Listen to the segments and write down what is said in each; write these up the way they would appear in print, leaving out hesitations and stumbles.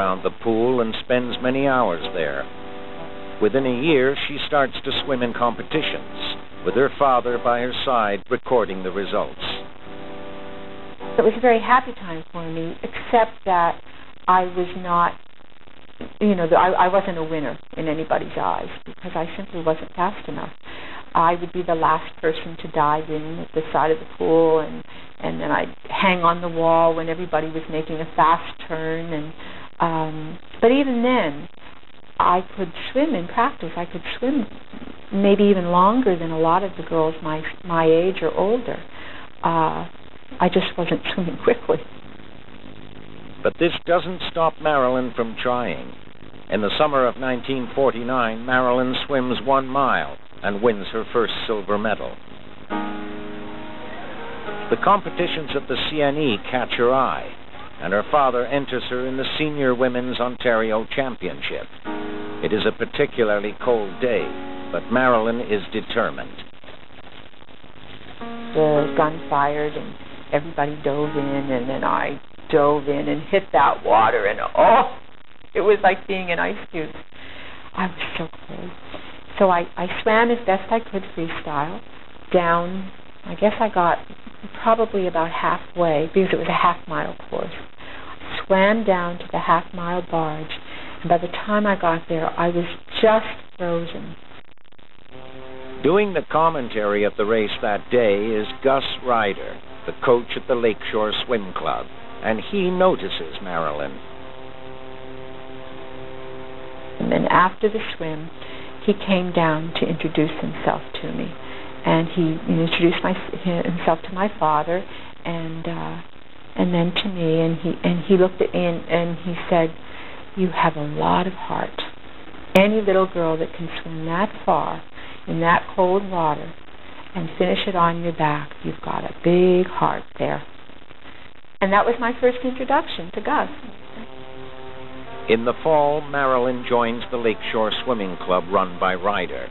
around the pool and spends many hours there. Within a year, she starts to swim in competitions, with her father by her side recording the results. It was a very happy time for me, except that I was not, I wasn't a winner in anybody's eyes because I simply wasn't fast enough. I would be the last person to dive in at the side of the pool, and then I'd hang on the wall when everybody was making a fast turn. But even then, I could swim in practice. I could swim maybe even longer than a lot of the girls my age or older. I just wasn't swimming quickly. But this doesn't stop Marilyn from trying. In the summer of 1949, Marilyn swims 1 mile and wins her first silver medal. The competitions at the CNE catch her eye, and her father enters her in the Senior Women's Ontario Championship. It is a particularly cold day, but Marilyn is determined. The gun fired, and everybody dove in, and then I dove in and hit that water, and it was like being in ice cubes. I was so cold. So I swam as best I could freestyle down. I guess I got probably about halfway, because it was a half-mile course. I swam down to the half-mile barge, and by the time I got there, I was just frozen. Doing the commentary at the race that day is Gus Ryder, the coach at the Lakeshore Swim Club, and he notices Marilyn. And then after the swim, he came down to introduce himself to me, and he introduced himself to my father, and then to me, and he looked at me and he said, "You have a lot of heart. Any little girl that can swim that far in that cold water and finish it on your back, you've got a big heart there." And that was my first introduction to Gus. In the fall, Marilyn joins the Lakeshore Swimming Club run by Ryder.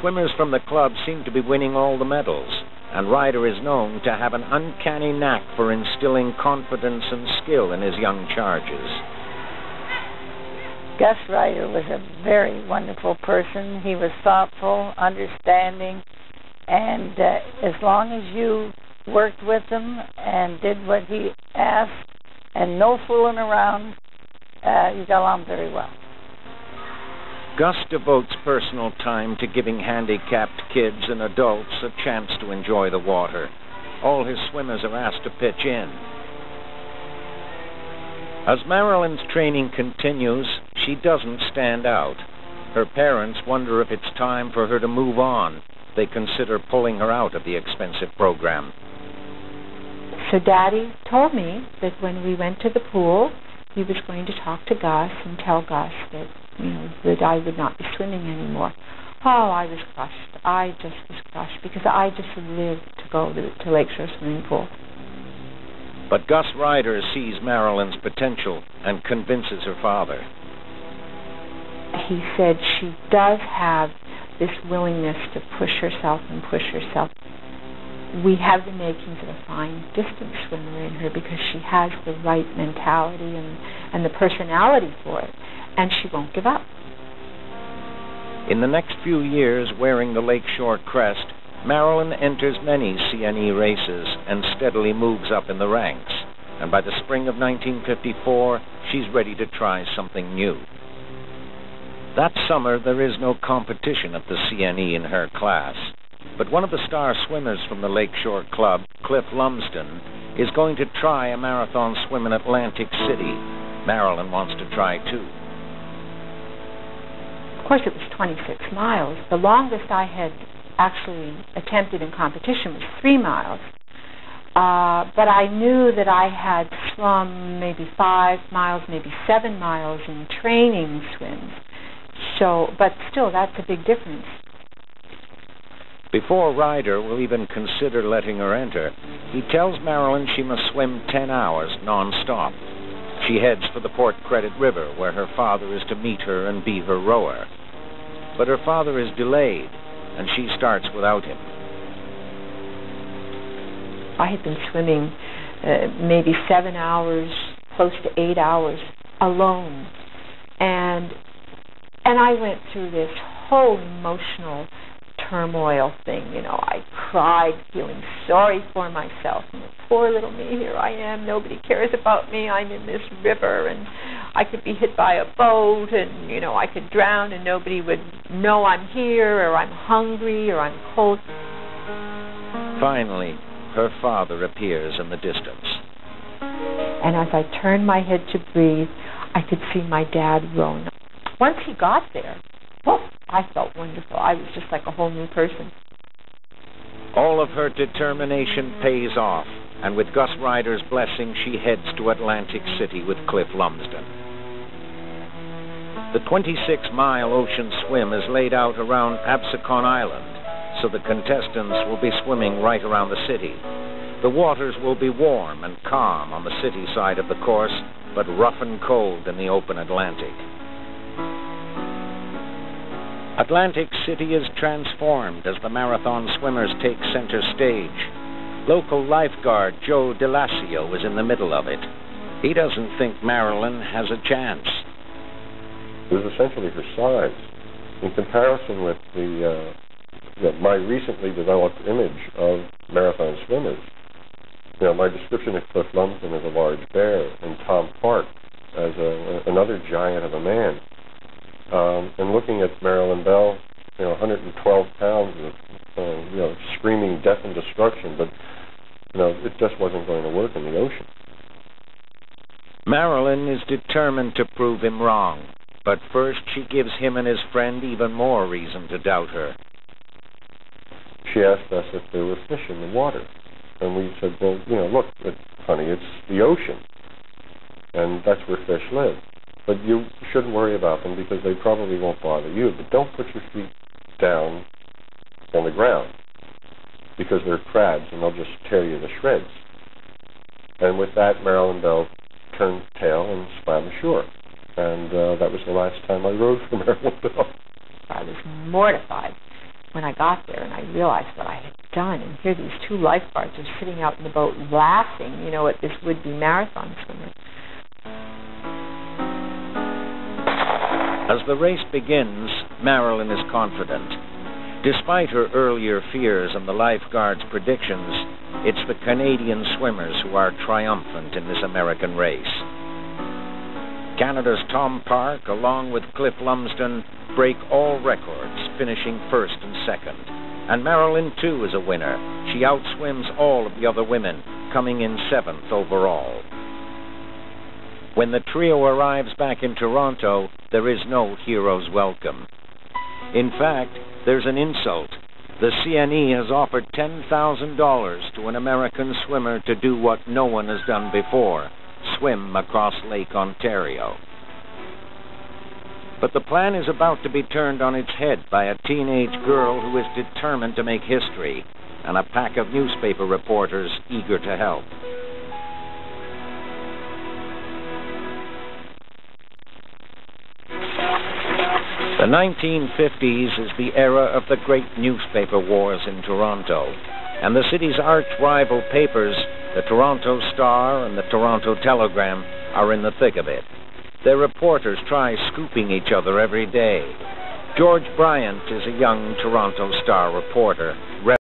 Swimmers from the club seem to be winning all the medals, and Ryder is known to have an uncanny knack for instilling confidence and skill in his young charges. Gus Ryder was a very wonderful person. He was thoughtful, understanding, and as long as you worked with him and did what he asked and no fooling around, you got along very well. Gus devotes personal time to giving handicapped kids and adults a chance to enjoy the water. All his swimmers are asked to pitch in. As Marilyn's training continues, she doesn't stand out. Her parents wonder if it's time for her to move on. They consider pulling her out of the expensive program. So Daddy told me that when we went to the pool, he was going to talk to Gus and tell Gus that, that I would not be swimming anymore. Oh, I was crushed. I just was crushed because I just lived to go to Lakeshore Swimming Pool. But Gus Ryder sees Marilyn's potential and convinces her father. He said she does have this willingness to push herself and push herself. We have the makings of a fine distance swimmer in her because she has the right mentality and the personality for it, and she won't give up. In the next few years, wearing the Lakeshore crest, Marilyn enters many CNE races and steadily moves up in the ranks. And by the spring of 1954, she's ready to try something new. That summer, there is no competition at the CNE in her class. But one of the star swimmers from the Lakeshore Club, Cliff Lumsden, is going to try a marathon swim in Atlantic City. Marilyn wants to try too. Of course, it was 26 miles. The longest I had actually attempted in competition was 3 miles. But I knew that I had swum maybe 5 miles, maybe 7 miles in training swims. But still, that's a big difference. Before Ryder will even consider letting her enter, he tells Marilyn she must swim 10 hours non-stop. She heads for the Port Credit River, where her father is to meet her and be her rower. But her father is delayed, and she starts without him. I had been swimming maybe 7 hours, close to 8 hours alone. And I went through this whole emotional turmoil thing. You know, I cried, feeling sorry for myself. You know, poor little me, here I am. Nobody cares about me. I'm in this river, and I could be hit by a boat, and, you know, I could drown, and nobody would know I'm here, or I'm hungry, or I'm cold. Finally, her father appears in the distance. And as I turned my head to breathe, I could see my dad, Rona. Once he got there, well, I felt wonderful. I was just like a whole new person. All of her determination pays off, and with Gus Ryder's blessing, she heads to Atlantic City with Cliff Lumsden. The 26-mile ocean swim is laid out around Absecon Island, so the contestants will be swimming right around the city. The waters will be warm and calm on the city side of the course, but rough and cold in the open Atlantic. Atlantic City is transformed as the marathon swimmers take center stage. Local lifeguard Joe DeLacio is in the middle of it. He doesn't think Marilyn has a chance. It was essentially her size. In comparison with my recently developed image of marathon swimmers, you know, my description of Cliff Lumsden as a large bear and Tom Park as another giant of a man. And looking at Marilyn Bell, you know, 112 pounds of, you know, screaming death and destruction, but, you know, it just wasn't going to work in the ocean. Marilyn is determined to prove him wrong, but first she gives him and his friend even more reason to doubt her. She asked us if there were fish in the water, and we said, well, you know, look, honey, it's the ocean, and that's where fish live. But you shouldn't worry about them because they probably won't bother you. But don't put your feet down on the ground because they're crabs and they'll just tear you to shreds. And with that, Marilyn Bell turned tail and swam ashore. And that was the last time I rode for Marilyn Bell. I was mortified when I got there and I realized what I had done. And here these two lifeguards are sitting out in the boat laughing, you know, at this would-be marathon swimmer. As the race begins, Marilyn is confident. Despite her earlier fears and the lifeguards' predictions, it's the Canadian swimmers who are triumphant in this American race. Canada's Tom Park, along with Cliff Lumsden, break all records, finishing first and second. And Marilyn, too, is a winner. She outswims all of the other women, coming in 7th overall. When the trio arrives back in Toronto, there is no hero's welcome. In fact, there's an insult. The CNE has offered $10,000 to an American swimmer to do what no one has done before, swim across Lake Ontario. But the plan is about to be turned on its head by a teenage girl who is determined to make history, and a pack of newspaper reporters eager to help. The 1950s is the era of the great newspaper wars in Toronto, and the city's arch-rival papers, the Toronto Star and the Toronto Telegram, are in the thick of it. Their reporters try scooping each other every day. George Bryant is a young Toronto Star reporter.